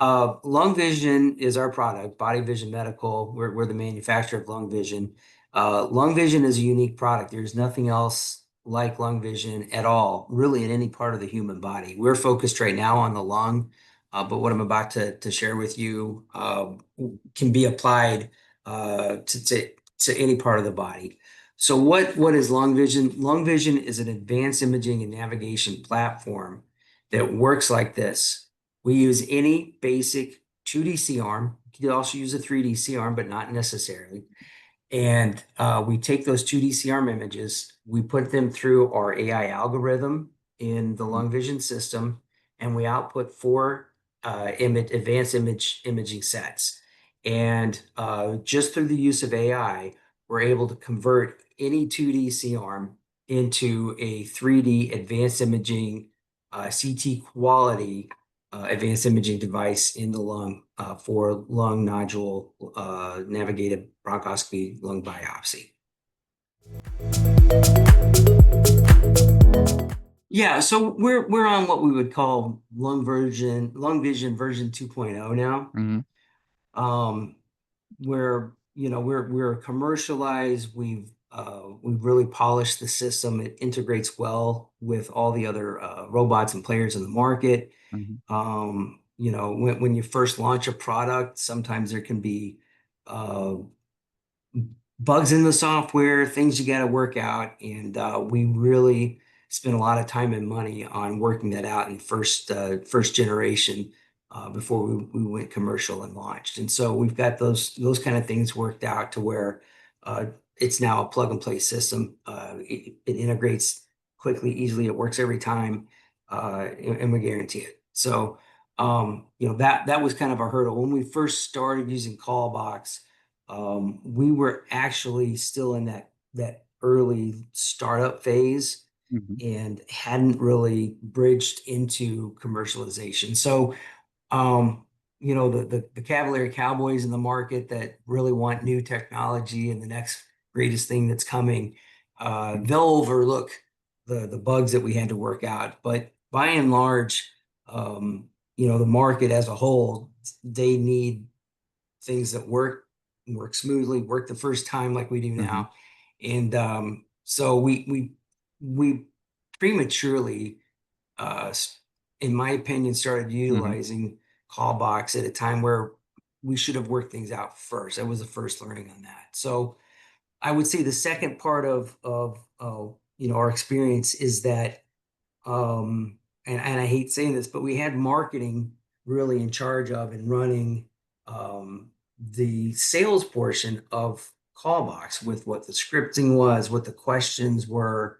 Lung Vision is our product, Body Vision Medical. We're the manufacturer of Lung Vision. Lung Vision is a unique product. There's nothing else like Lung Vision at all, really, in any part of the human body. We're focused right now on the lung, but what I'm about to share with you can be applied to any part of the body. So what is Lung Vision? Lung Vision is an advanced imaging and navigation platform that works like this. We use any basic 2D C-arm. You could also use a 3D C-arm, but not necessarily. And we take those 2D C-arm images, we put them through our AI algorithm in the Lung Vision system, and we output four advanced imaging sets. And just through the use of AI, we're able to convert any 2D C-arm into a 3D advanced imaging CT quality advanced imaging device in the lung for lung nodule navigated bronchoscopy lung biopsy. Yeah, so we're on what we would call Lung Vision version 2.0 now. We're commercialized. We've really polished the system. It integrates well with all the other robots and players in the market. When you first launch a product, sometimes there can be bugs in the software, things you got to work out, and we really spent a lot of time and money on working that out in first generation before we went commercial and launched. And so we've got those kind of things worked out to where it's now a plug and play system. It integrates quickly, easily. It works every time, and we guarantee it. So that was kind of our hurdle. When we first started using Callbox, we were actually still in that early startup phase and hadn't really bridged into commercialization. So, the Cavalier Cowboys in the market that really want new technology and the next greatest thing that's coming, they'll overlook the bugs that we had to work out. But by and large, the market as a whole, they need things that work smoothly, work the first time like we do now. And so we prematurely, in my opinion, started utilizing Callbox at a time where we should have worked things out first. I was the first learning on that. So I would say the second part of our experience is that, and I hate saying this, but we had marketing really in charge of and running the sales portion of Callbox with what the scripting was, what the questions were,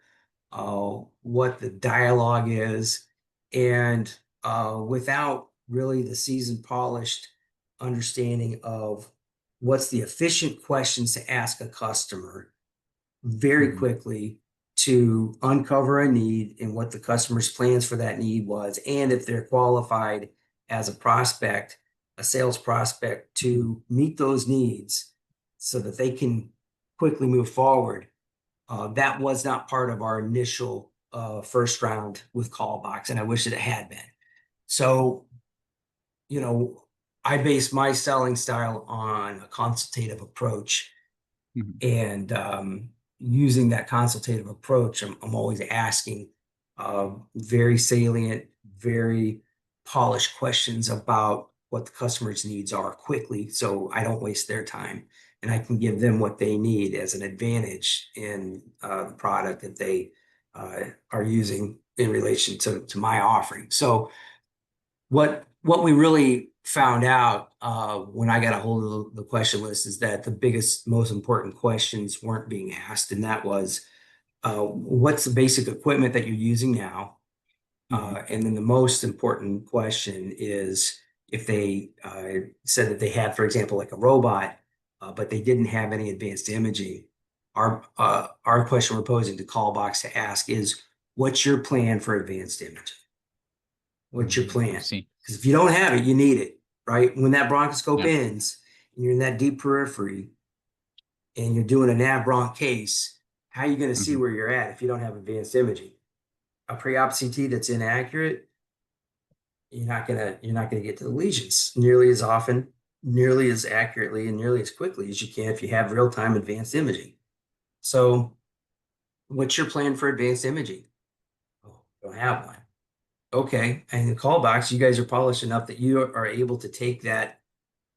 what the dialogue is, and without really the seasoned, polished understanding of what's the efficient questions to ask a customer very quickly to uncover a need and what the customer's plans for that need was, and if they're qualified as a prospect, a sales prospect, to meet those needs so that they can quickly move forward. That was not part of our initial first round with Callbox, and I wish that it had been. So, I base my selling style on a consultative approach, and using that consultative approach, I'm always asking very salient, very polished questions about what the customer's needs are quickly, so I don't waste their time, and I can give them what they need as an advantage in the product that they are using in relation to my offering. So what we really found out when I got a hold of the question list is that the biggest, most important questions weren't being asked, and that was, what's the basic equipment that you're using now? And then the most important question is if they said that they had, for example, like a robot, but they didn't have any advanced imaging. Our question we're posing to Callbox to ask is, what's your plan for advanced imaging? What's your plan? Because if you don't have it, you need it, right? When that bronchoscope ends and you're in that deep periphery and you're doing a nav bronch case, how are you going to see where you're at if you don't have advanced imaging? A pre-op CT that's inaccurate you're not gonna get to the lesions nearly as often, nearly as accurately, and nearly as quickly as you can if you have real-time advanced imaging. So, what's your plan for advanced imaging? Oh, don't have one. Okay, and the Callbox, you guys are polished enough that you are able to take that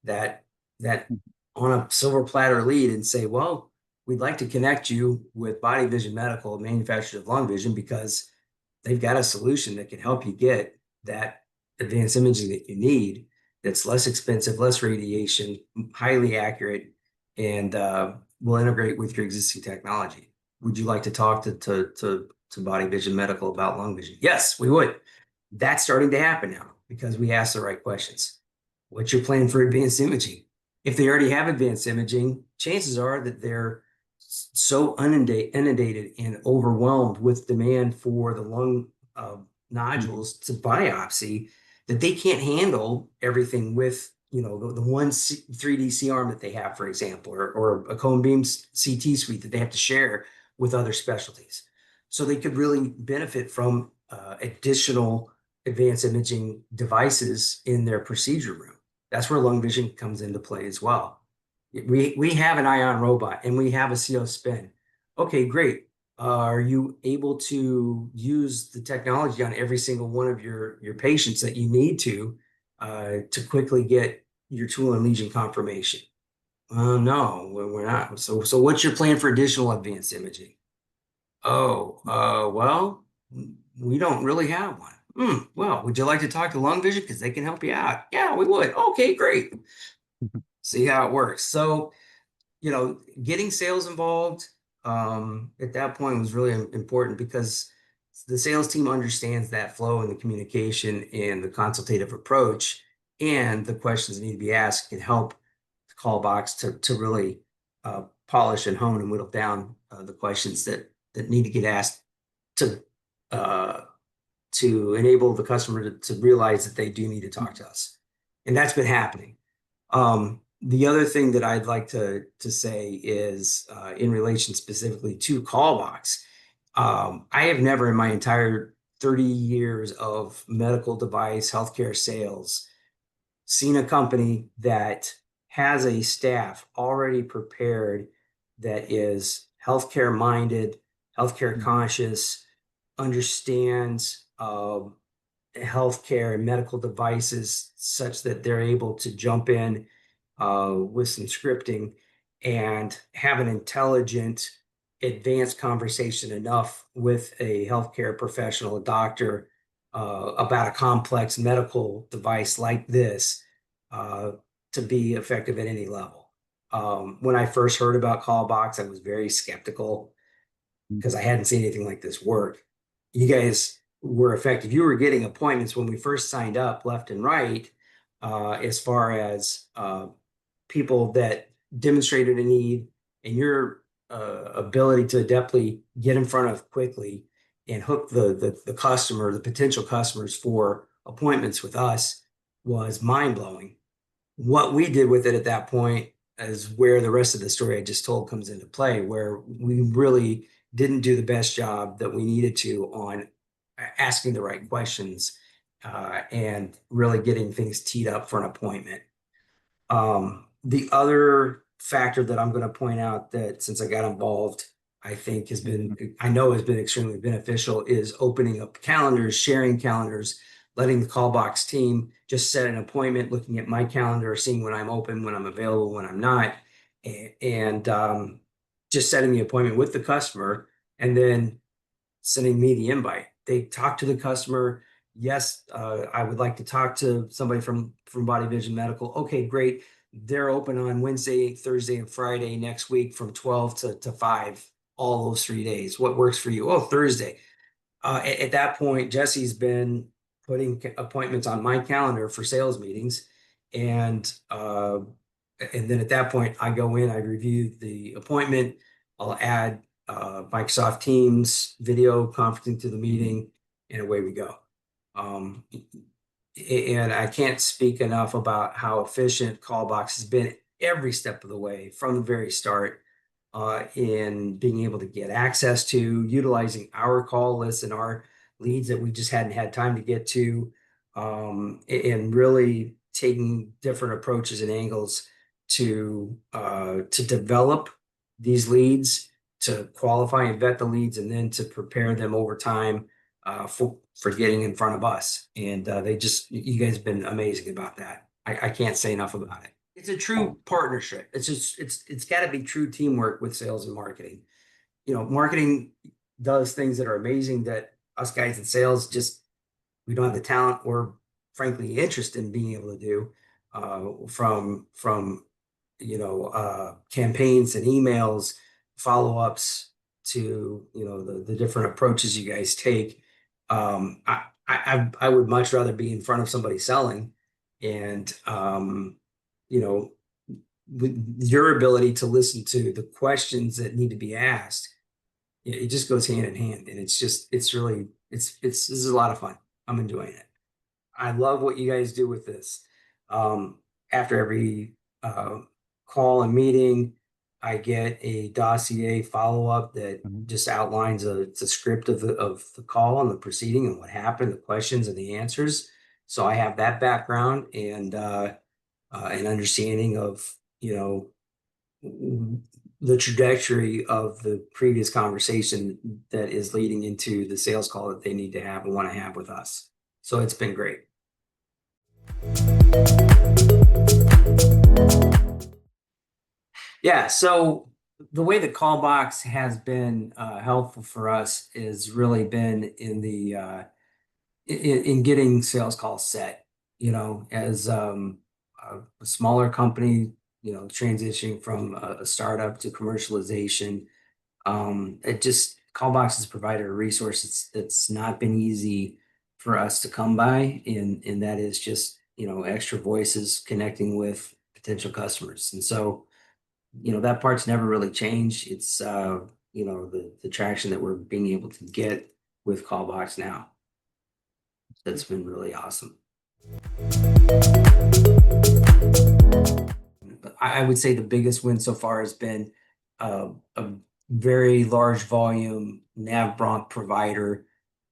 that on a silver platter lead and say, well, we'd like to connect you with Body Vision Medical, manufacturer of Long Vision, because they've got a solution that can help you get that advanced imaging that you need, that's less expensive, less radiation, highly accurate, and will integrate with your existing technology. Would you like to talk to Body Vision Medical about long vision? Yes, we would. That's starting to happen now because we ask the right questions. What's your plan for advanced imaging? If they already have advanced imaging, chances are that they're so inundated and overwhelmed with demand for the lung nodules to biopsy that they can't handle everything with the one 3D C arm that they have, for example, or a cone beam CT suite that they have to share with other specialties. So they could really benefit from additional advanced imaging devices in their procedure room. That's where lung vision comes into play as well. We have an ion robot and we have a CO spin. Okay, great. Are you able to use the technology on every single one of your patients that you need to quickly get your tool and lesion confirmation? No, we're not. So what's your plan for additional advanced imaging? Oh, well, we don't really have one. Well, would you like to talk to Lung Vision because they can help you out? Yeah, we would. Okay, great. See how it works. So, getting sales involved at that point was really important because the sales team understands that flow and the communication and the consultative approach and the questions that need to be asked can help the call box to really polish and hone and whittle down the questions that need to get asked to uh, to enable the customer to realize that they do need to talk to us. And that's been happening. The other thing that I'd like to say is in relation specifically to Callbox, I have never in my entire 30 years of medical device healthcare sales seen a company that has a staff already prepared that is healthcare minded, healthcare conscious, understands healthcare and medical devices such that they're able to jump in with some scripting and have an intelligent, advanced conversation enough with a healthcare professional, a doctor, about a complex medical device like this uh, to be effective at any level. When I first heard about Callbox, I was very skeptical because I hadn't seen anything like this work. You guys were effective. You were getting appointments when we first signed up left and right, as far as people that demonstrated a need and your ability to adeptly get in front of quickly and hook the customer, the potential customers for appointments with us was mind blowing. What we did with it at that point is where the rest of the story I just told comes into play, where we really didn't do the best job that we needed to on asking the right questions and really getting things teed up for an appointment. The other factor that I'm going to point out that since I got involved, I know has been extremely beneficial is opening up calendars, sharing calendars, letting the Callbox team just set an appointment, looking at my calendar, seeing when I'm open, when I'm available, when I'm not, and just setting the appointment with the customer and then sending me the invite. They talk to the customer. Yes, I would like to talk to somebody from Body Vision Medical. Okay, great. They're open on Wednesday, Thursday, and Friday next week from 12 to 5, all those 3 days. What works for you? Oh, Thursday. At that point, Jesse's been putting appointments on my calendar for sales meetings. And then at that point, I go in, I review the appointment. I'll add Microsoft Teams video conferencing to the meeting, and away we go. And I can't speak enough about how efficient Callbox has been every step of the way from the very start in being able to get access to, utilizing our call lists and our leads that we just hadn't had time to get to, and really taking different approaches and angles to develop these leads, to qualify and vet the leads, and then to prepare them over time for getting in front of us. And you guys have been amazing about that. I can't say enough about it. It's a true partnership. It's got to be true teamwork with sales and marketing. Marketing does things that are amazing that us guys in sales just we don't have the talent or frankly interest in being able to do from campaigns and emails, follow-ups to the different approaches you guys take. I would much rather be in front of somebody selling and you know with your ability to listen to the questions that need to be asked, it just goes hand in hand, and this is a lot of fun. I'm enjoying it. I love what you guys do with this. After every call and meeting, I get a dossier follow-up that just outlines it's a script of the call and the proceeding and what happened, the questions and the answers. So I have that background and an understanding of, the trajectory of the previous conversation that is leading into the sales call that they need to have and want to have with us. So it's been great. Yeah, so the way the Callbox has been helpful for us is really been in getting sales calls set. As a smaller company, transitioning from a startup to commercialization, Callbox has provided a resource that's not been easy for us to come by, and that is just extra voices connecting with potential customers. And so that part's never really changed. It's the traction that we're being able to get with Callbox now. That's been really awesome. I would say the biggest win so far has been a very large volume nav bronch provider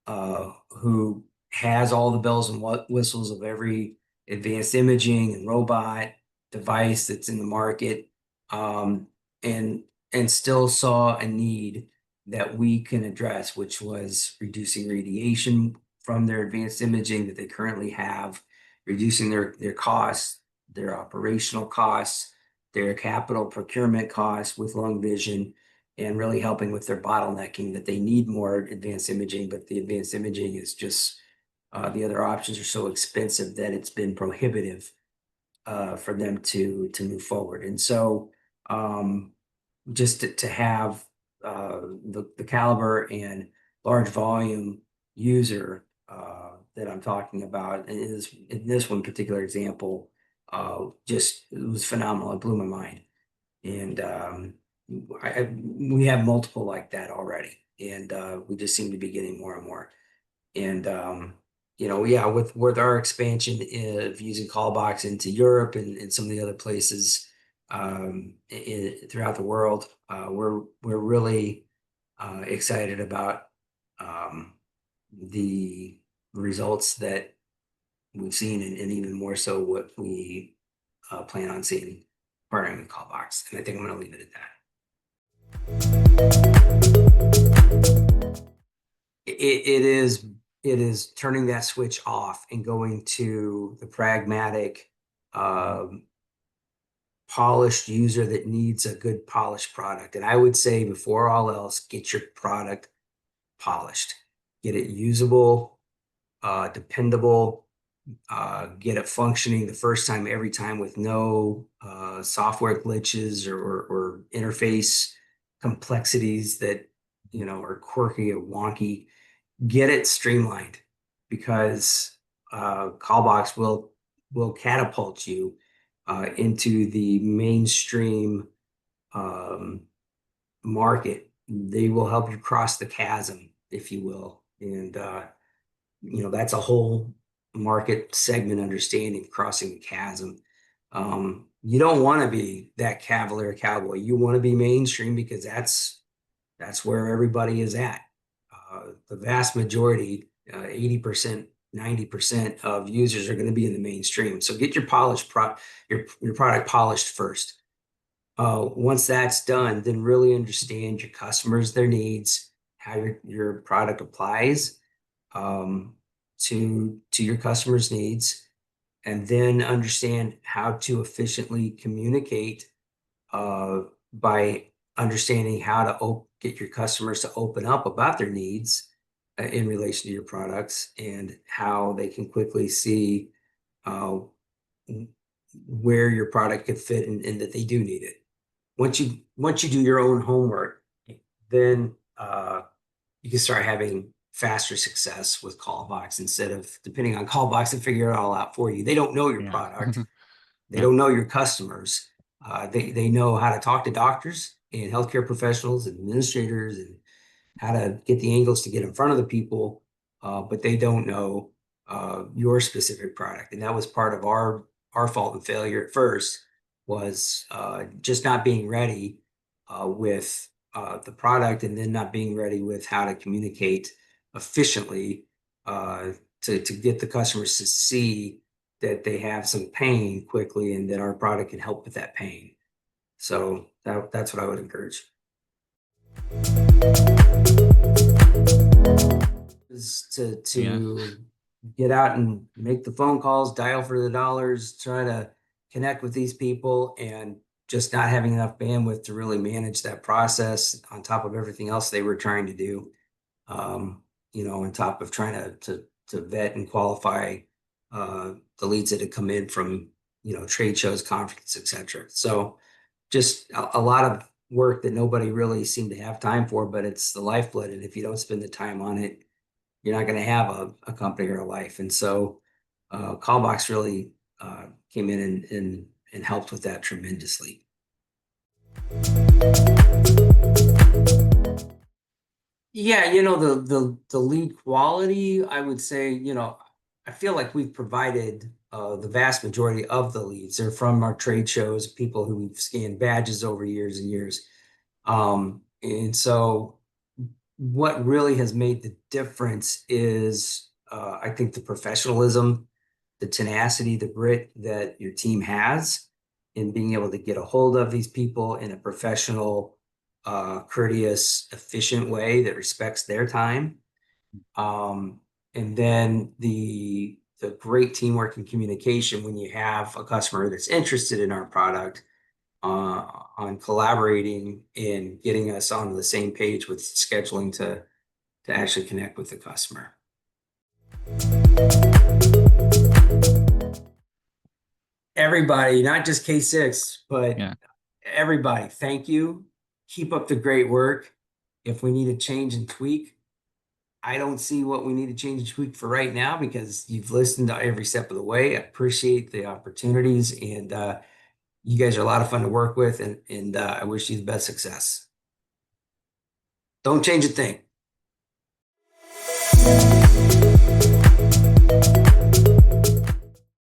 who has all the bells and whistles of every advanced imaging and robot device that's in the market, and still saw a need that we can address, which was reducing radiation from their advanced imaging that they currently have, reducing their costs, their operational costs, their capital procurement costs with lung vision, and really helping with their bottlenecking that they need more advanced imaging, but the advanced imaging is just the other options are so expensive that it's been prohibitive for them to move forward. And so just to have the caliber and large volume user that I'm talking about is in this one particular example, it was phenomenal. It blew my mind. And we have multiple like that already, and we just seem to be getting more and more. And yeah, with our expansion of using Callbox into Europe and some of the other places throughout the world, we're really excited about the results that we've seen, and even more so what we plan on seeing partnering with Callbox. And I think I'm going to leave it at that. It is turning that switch off and going to the pragmatic, polished user that needs a good polished product. And I would say before all else, get your product polished, get it usable, dependable, get it functioning the first time, every time, with no software glitches or interface complexities that are quirky or wonky. Get it streamlined, because Callbox will catapult you into the mainstream market. They will help you cross the chasm, if you will, and that's a whole market segment understanding, crossing the chasm. You don't want to be that cavalier cowboy. You want to be mainstream, because that's where everybody is at. The vast majority, 80% 90% of users are going to be in the mainstream. So get your your product polished first. Once that's done, then really understand your customers, their needs, how your product applies to your customers' needs, and then understand how to efficiently communicate by understanding how to get your customers to open up about their needs in relation to your products, and how they can quickly see uh, where your product could fit and that they do need it. Once you do your own homework, then you can start having faster success with Callbox instead of depending on Callbox to figure it all out for you. They don't know your Yeah. product. They Yeah. don't know your customers. They know how to talk to doctors and healthcare professionals and administrators and how to get the angles to get in front of the people, but they don't know your specific product. And that was part of our fault and failure at first, was just not being ready with the product, and then not being ready with how to communicate efficiently to get the customers to see that they have some pain quickly and that our product can help with that pain. So that's what I would encourage. Is Yeah. to get out and make the phone calls, dial for the dollars, try to connect with these people, and just not having enough bandwidth to really manage that process on top of everything else they were trying to do. On top of trying to vet and qualify the leads that had come in from trade shows, conferences, etc. So just a lot of work that nobody really seemed to have time for, but it's the lifeblood. And if you don't spend the time on it, you're not going to have a company or a life. And so Callbox really came in and helped with that tremendously. Yeah, the lead quality, I would say, I feel like we've provided the vast majority of the leads. They're from our trade shows, people who we've scanned badges over years and years. And so what really has made the difference is, I think, the professionalism, the tenacity, the grit that your team has in being able to get a hold of these people in a professional, courteous, efficient way that respects their time. And then the great teamwork and communication when you have a customer that's interested in our product, on collaborating and getting us on the same page with scheduling to actually connect with the customer. Everybody, not just K6, but Yeah. everybody, thank you. Keep up the great work. If we need to change and tweak, I don't see what we need to change and tweak for right now, because you've listened to every step of the way. I appreciate the opportunities, and you guys are a lot of fun to work with, and I wish you the best success. Don't change a thing.